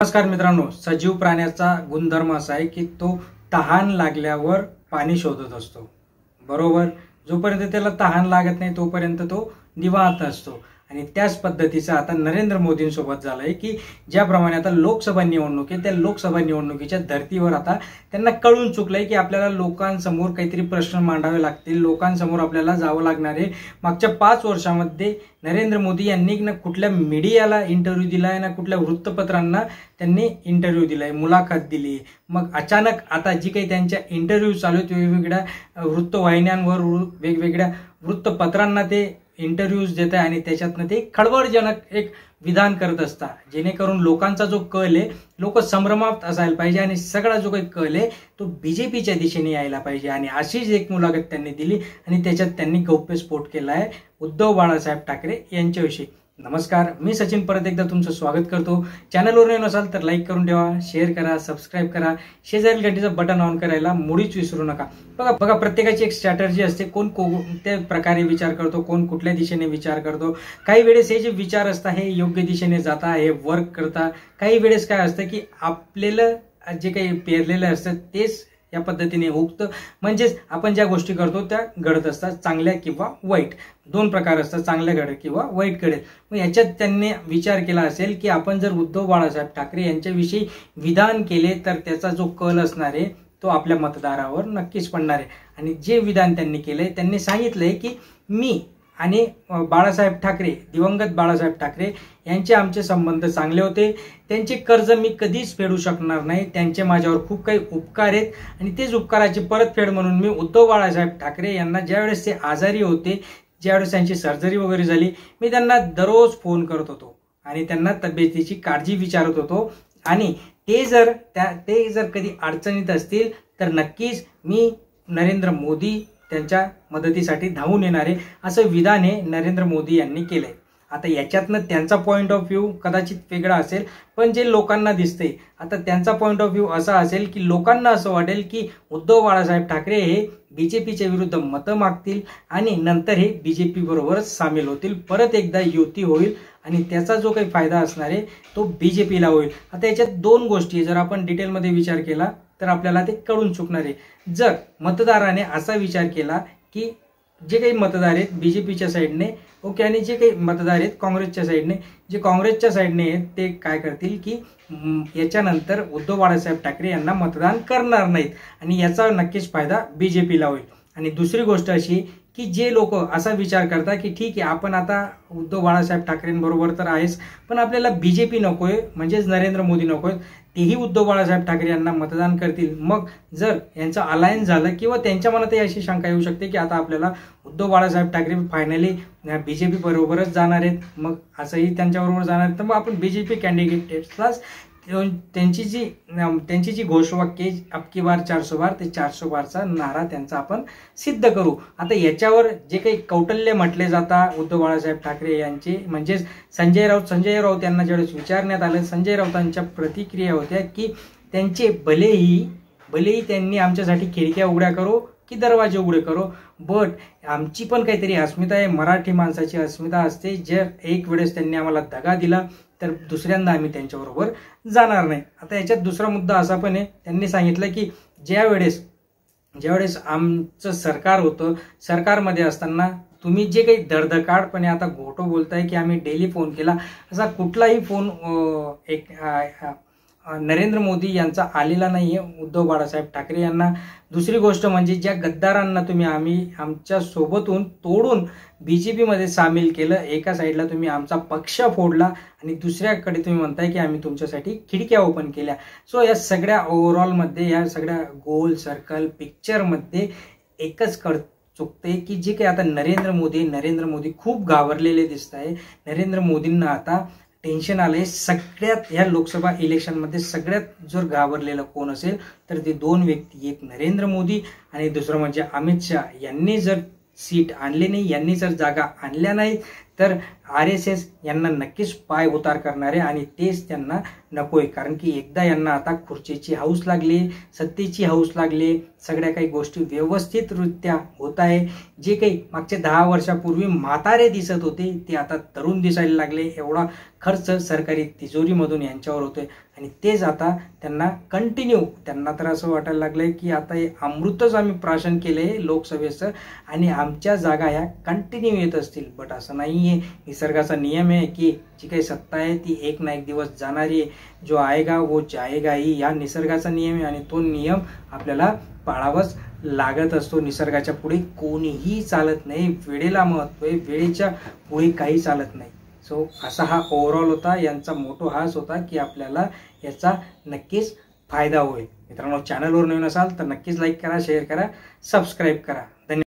नमस्कार मित्रांनो, सजीव प्राण्याचा गुणधर्म असा आहे की तो तहान लागल्यावर पाणी शोधत असतो. बरोबर. जोपर्यंत त्याला तहान लागत नाही तोपर्यंत तो निवांत असतो. आणि त्याच पद्धतीचं आता नरेंद्र मोदींसोबत झालंय की ज्याप्रमाणे आता लोकसभा निवडणूक आहे, त्या लोकसभा निवडणुकीच्या धर्तीवर आता त्यांना कळून चुकलंय की आपल्याला लोकांसमोर काहीतरी प्रश्न मांडावे लागतील, लोकांसमोर आपल्याला जावं लागणार आहे. मागच्या 5 वर्षामध्ये नरेंद्र मोदी यांनी ना कुठल्या मीडियाला इंटरव्ह्यू दिलाय, ना कुठल्या वृत्तपत्रांना त्यांनी इंटरव्ह्यू दिलाय, मुलाखत दिली. मग अचानक आता जी काही त्यांच्या इंटरव्ह्यू चालू आहेत वेगवेगळ्या वृत्तवाहिन्यांवर, वेगवेगळ्या वृत्तपत्रांना ते इंटरव्ह्यूज देत आहे आणि त्याच्यातनं ते खळबळजनक एक विधान करत असतात, जेणेकरून लोकांचा जो कल आहे, लोक संभ्रमात असायला पाहिजे आणि सगळा जो काही कल आहे तो बीजेपीच्या दिशेने यायला पाहिजे. आणि अशीच एक मुलाखत त्यांनी दिली आणि त्याच्यात त्यांनी गौप्यस्फोट केला आहे उद्धव बाळासाहेब ठाकरे यांच्याविषयी. नमस्कार, मी सचिन परत एकदा तुमचं स्वागत करतो. चॅनलवर नवीन असाल तर लाईक करून ठेवा, शेअर करा, सबस्क्राईब करा, शेजारील घंटीचं बटन ऑन करायला मुळीच विसरू नका. बघा प्रत्येकाची एक स्ट्रॅटर्जी असते. कोण कोणत्या प्रकारे विचार करतो, कोण कुठल्या दिशेने विचार करतो. काही वेळेस हे जे विचार असतात हे योग्य दिशेने जाता, हे वर्क करता. काही वेळेस काय असतं की आपल्याला जे काही पेरलेलं असतं तेच या पद्धतीने उगतं. म्हणजेच आपण ज्या गोष्टी करतो त्या घडत असतात, चांगल्या किंवा वाईट. 2 प्रकार असतात, चांगल्या घडेल किंवा वाईट घडेल. मग याच्यात त्यांनी विचार केला असेल की आपण जर उद्धव बाळासाहेब ठाकरे यांच्याविषयी विधान केले तर त्याचा जो कल असणार आहे तो आपल्या मतदारावर नक्कीच पडणार आहे. आणि जे विधान त्यांनी केलंय, त्यांनी सांगितलंय की मी आणि बाळासाहेब ठाकरे, दिवंगत बाळासाहेब ठाकरे यांचे आमचे संबंध चांगले होते. त्यांचे कर्ज मी कधीच फेडू शकणार नाही. त्यांचे माझ्यावर खूप काही उपकार आहेत आणि तेच उपकाराची परतफेड म्हणून मी उद्धव बाळासाहेब ठाकरे यांना ज्यावेळेस ते आजारी होते, ज्यावेळेस त्यांची सर्जरी वगैरे झाली, मी त्यांना दररोज फोन करत होतो आणि त्यांना तब्येतीची काळजी विचारत होतो. आणि ते जर कधी अडचणीत असतील तर नक्कीच मी नरेंद्र मोदी त्यांच्या मदतीसाठी धावून येणारे, असं विधान हे नरेंद्र मोदी यांनी केलंय. आता याच्यातनं त्यांचा पॉइंट ऑफ व्ह्यू कदाचित वेगळा असेल, पण जे लोकांना दिसतंय आता त्यांचा पॉइंट ऑफ व्ह्यू असा असेल की लोकांना असं वाटेल की उद्धव बाळासाहेब ठाकरे हे बीजेपीच्या विरुद्ध मतं मागतील आणि नंतर हे बीजेपी बरोबरच सामील होतील. परत एकदा युती होईल आणि त्याचा जो काही फायदा असणार आहे तो बीजेपीला होईल. आता याच्यात 2 गोष्टी जर आपण डिटेलमध्ये विचार केला तर आपल्याला ते कळून चुकणार आहे. जर मतदाराने असा विचार केला की जे काही मतदार आहेत बीजेपीच्या साईडने ओके, आणि जे काही मतदार आहेत काँग्रेसच्या साईडने, जे काँग्रेसच्या साईडने आहेत ते काय करतील की याच्यानंतर उद्धव बाळासाहेब ठाकरे यांना मतदान करणार नाहीत आणि याचा नक्कीच फायदा बीजेपीला होईल. आणि दुसरी गोष्ट अशी की जे लोक असा विचार करतात की ठीक आहे आपण आता उद्धव बाळासाहेब ठाकरेंबरोबर तर आहेच, पण आपल्याला बीजेपी नकोय, म्हणजेच नरेंद्र मोदी नकोय, तेही उद्धव बाळासाहेब ठाकरे यांना मतदान करतील. मग जर यांचं अलायन्स झालं किंवा त्यांच्या मनातही अशी शंका येऊ शकते की आता आपल्याला उद्धव बाळासाहेब ठाकरे फायनली बीजेपी बरोबरच जाणार आहेत, मग असंही त्यांच्याबरोबर जाणार आहेत, तर मग आपण बीजेपी कॅन्डिडेट्सलाच त्यांची जी घोषवाक्य अबकी बार 400 बार, ते 400 बारचा नारा त्यांचा आपण सिद्ध करू. आता याच्यावर जे काही कौटल्य म्हटले जातात उद्धव बाळासाहेब ठाकरे यांचे, म्हणजेच संजय राऊत यांना ज्यावेळेस विचारण्यात आलं, संजय राऊतांच्या प्रतिक्रिया होत्या की त्यांचे भलेही त्यांनी आमच्यासाठी खिडक्या उघड्या करो की दरवाजे उघडे करो, बट आमची पण काहीतरी अस्मिता आहे, मराठी माणसाची अस्मिता असते. जर एक वेळेस त्यांनी आम्हाला दगा दिला तर दुसऱ्यांदा आम्ही त्यांच्याबरोबर जाणार नाही. आता याच्यात दुसरा मुद्दा असा पण आहे, त्यांनी सांगितलं की ज्यावेळेस आमचं सरकार होतं, सरकारमध्ये असताना तुम्ही जे काही धडधकाडपणे आता घोटो बोलताय की आम्ही डेली फोन केला, असा कुठलाही फोन नरेंद्र मोदी यांचा आलेला नाहीये उद्धव बाळासाहेब ठाकरे यांना. दुसरी गोष्ट म्हणजे ज्या गद्दारांना आम्ही आमच्या सोबतून तोडून बीजेपीमध्ये सामील केलं, एका साईडला तुम्ही आमचा पक्ष फोडला आणि दुसऱ्याकडे तुम्ही म्हणताय की आम्ही तुमच्यासाठी खिडक्या ओपन केल्या. सो या सगळ्या ओव्हरऑलमध्ये, या सगळ्या गोल सर्कल पिक्चरमध्ये एकच चुकते की जे काही आता नरेंद्र मोदी खूप घाबरलेले दिसत आहे. नरेंद्र मोदींना आता टेन्शन आलंय. सगळ्यात ह्या लोकसभा इलेक्शनमध्ये सगळ्यात जर घाबरलेलं कोण असेल तर ते 2 व्यक्ती, एक नरेंद्र मोदी आणि दुसरं म्हणजे अमित शहा. यांनी जर सीट आणले नाही, यांनी जर जागा आणल्या नाही तर RSS यांना नक्कीच पाय उतार करणार आहे आणि तेच त्यांना नकोय, कारण की एकदा यांना आता खुर्चीची हौस लागली, सत्तेची हौस लागली, सगळ्या काही गोष्टी व्यवस्थितरित्या होत आहे. जे काही मागच्या 10 वर्षापूर्वी म्हातारे दिसत होते ते आता तरुण दिसायला लागले. एवढा खर्च सरकारी तिजोरीमधून यांच्यावर होतोय आणि तेच आता त्यांना कंटिन्यू, त्यांना तर असं वाटायला लागलंय की आता हे अमृतच आम्ही प्राशन केलंय लोकसभेचं आणि आमच्या जागा ह्या कंटिन्यू येत असतील. बट असं नाही आहे. निसर्गाचा नियम आहे की जी काही सत्ता आहे ती एक ना एक दिवस जाणारी आहे. जो आएगा वो जाएगा ही या निसर्गाचा नियम आहे आणि तो नियम आपल्याला पाळावाच लागत असतो. निसर्गाच्या पुढे कोणीही चालत नाही. वेळेला महत्व आहे, वेळेच्या पुढे काही चालत नाही. सो असा हा ओव्हरऑल होता. यांचा मोठो हाच होता की आपल्याला याचा नक्कीच फायदा होईल. मित्रांनो, चॅनलवर नवीन असाल तर नक्कीच लाईक करा, शेअर करा, सबस्क्राईब करा.